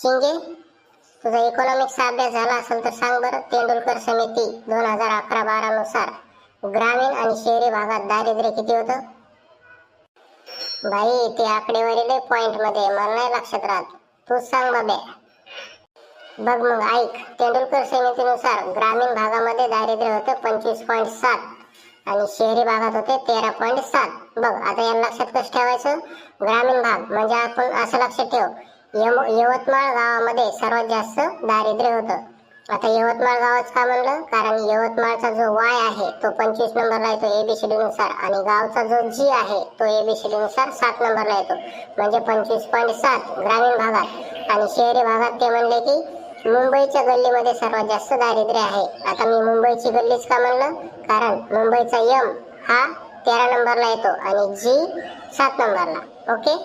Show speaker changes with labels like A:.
A: चिंगे, तुझा इकॉनॉमिक्सचा अभ्यास झाला असेल तर सांग बरं. तेंडुलकर समिती 2011-12 नुसार ग्रामीण आणि शहरी भागात दारिद्र्य किती होतं? भाई ते आकडेवारी लय पॉइंट मध्ये मला नाही लक्षात राहत, तूच सांग बाबे. बघ मग ऐक, तेंडुलकर समितीनुसार ग्रामीण भागामध्ये दारिद्र्य होते 25.7 आणि शहरी भागात होते 13.7. बघ आता या लक्षात कसं ठेवायचं. ग्रामीण भाग म्हणजे आपण असं लक्षात ठेव, यवतमाळ गावामध्ये सर्वात जास्त दारिद्र्य होतं. आता यवतमाळ गावाच का म्हणलं, कारण यवतमाळचा जो वाय आहे तो 25 नंबरला येतो एबीसीडी नुसार आणि गावचा जो जी आहे तो एबीसीडी नुसार 7 नंबरला येतो. म्हणजे 25.7 ग्रामीण भागात. आणि शहरी भागात ते म्हणले की मुंबईच्या गल्लीमध्ये सर्वात जास्त दारिद्र्य आहे. आता मी मुंबईची गल्लीच का म्हणलं, कारण मुंबईचा एम हा 13 नंबरला येतो आणि जी 7 नंबरला. ओके.